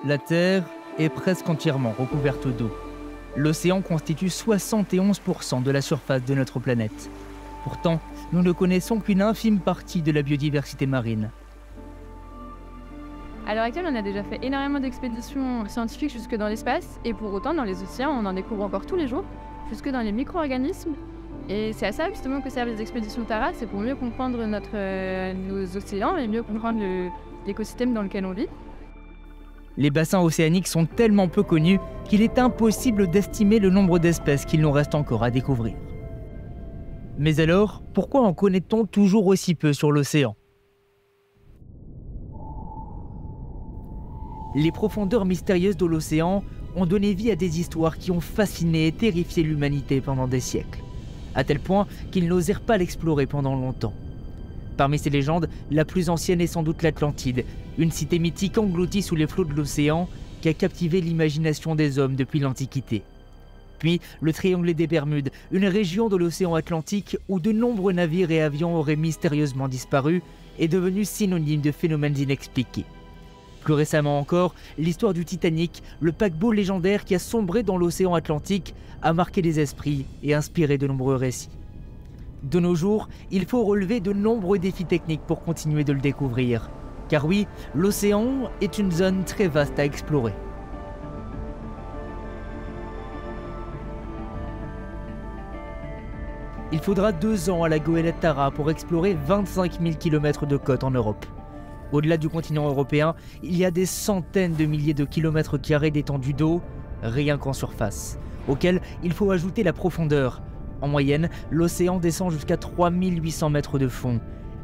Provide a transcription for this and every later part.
La Terre est presque entièrement recouverte d'eau. L'océan constitue 71% de la surface de notre planète. Pourtant, nous ne connaissons qu'une infime partie de la biodiversité marine. À l'heure actuelle, on a déjà fait énormément d'expéditions scientifiques jusque dans l'espace, et pour autant, dans les océans, on en découvre encore tous les jours, jusque dans les micro-organismes. Et c'est à ça justement que servent les expéditions Tara, c'est pour mieux comprendre nos océans et mieux comprendre l'écosystème dans lequel on vit. Les bassins océaniques sont tellement peu connus qu'il est impossible d'estimer le nombre d'espèces qu'il nous reste encore à découvrir. Mais alors, pourquoi en connaît-on toujours aussi peu sur l'océan ? Les profondeurs mystérieuses de l'océan ont donné vie à des histoires qui ont fasciné et terrifié l'humanité pendant des siècles, à tel point qu'ils n'osèrent pas l'explorer pendant longtemps. Parmi ces légendes, la plus ancienne est sans doute l'Atlantide, une cité mythique engloutie sous les flots de l'océan qui a captivé l'imagination des hommes depuis l'Antiquité. Puis, le triangle des Bermudes, une région de l'océan Atlantique où de nombreux navires et avions auraient mystérieusement disparu, est devenu synonyme de phénomènes inexpliqués. Plus récemment encore, l'histoire du Titanic, le paquebot légendaire qui a sombré dans l'océan Atlantique, a marqué les esprits et inspiré de nombreux récits. De nos jours, il faut relever de nombreux défis techniques pour continuer de le découvrir. Car oui, l'océan est une zone très vaste à explorer. Il faudra 2 ans à la goélette Tara pour explorer 25 000 km de côte en Europe. Au-delà du continent européen, il y a des centaines de milliers de kilomètres carrés d'étendue d'eau, rien qu'en surface, auquel il faut ajouter la profondeur. En moyenne, l'océan descend jusqu'à 3800 mètres de fond.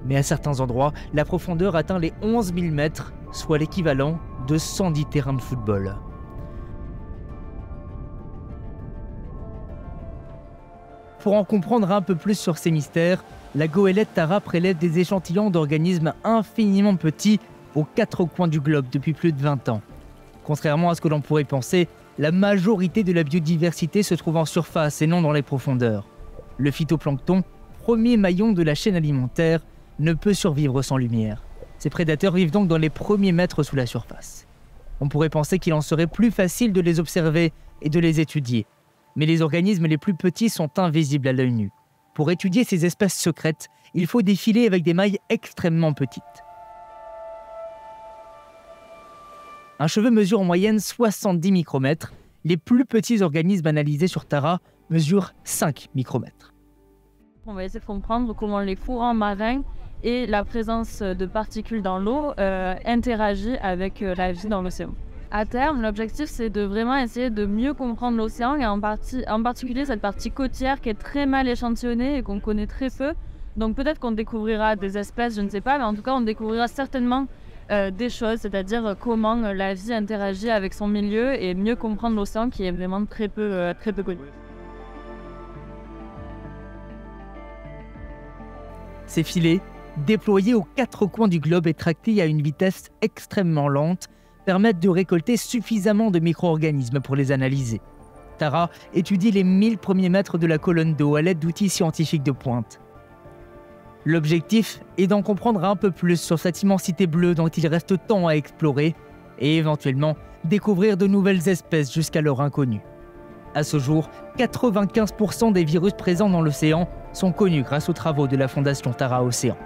Mais à certains endroits, la profondeur atteint les 11 000 mètres, soit l'équivalent de 110 terrains de football. Pour en comprendre un peu plus sur ces mystères, la goélette Tara prélève des échantillons d'organismes infiniment petits aux 4 coins du globe depuis plus de 20 ans. Contrairement à ce que l'on pourrait penser, la majorité de la biodiversité se trouve en surface et non dans les profondeurs. Le phytoplancton, premier maillon de la chaîne alimentaire, ne peut survivre sans lumière. Ces prédateurs vivent donc dans les premiers mètres sous la surface. On pourrait penser qu'il en serait plus facile de les observer et de les étudier. Mais les organismes les plus petits sont invisibles à l'œil nu. Pour étudier ces espèces secrètes, il faut des filets avec des mailles extrêmement petites. Un cheveu mesure en moyenne 70 micromètres. Les plus petits organismes analysés sur Tara mesurent 5 micromètres. On va essayer de comprendre comment les courants marins et la présence de particules dans l'eau interagissent avec la vie dans l'océan. À terme, l'objectif, c'est de vraiment essayer de mieux comprendre l'océan et en particulier cette partie côtière qui est très mal échantillonnée et qu'on connaît très peu. Donc peut-être qu'on découvrira des espèces, je ne sais pas, mais en tout cas on découvrira certainement des choses, c'est-à-dire comment la vie interagit avec son milieu et mieux comprendre l'océan qui est vraiment très peu connu. Ces filets, déployés aux 4 coins du globe et tractés à une vitesse extrêmement lente, permettent de récolter suffisamment de micro-organismes pour les analyser. Tara étudie les 1000 premiers mètres de la colonne d'eau à l'aide d'outils scientifiques de pointe. L'objectif est d'en comprendre un peu plus sur cette immensité bleue dont il reste tant à explorer et éventuellement découvrir de nouvelles espèces jusqu'alors inconnues. À ce jour, 95% des virus présents dans l'océan sont connus grâce aux travaux de la Fondation Tara Océan.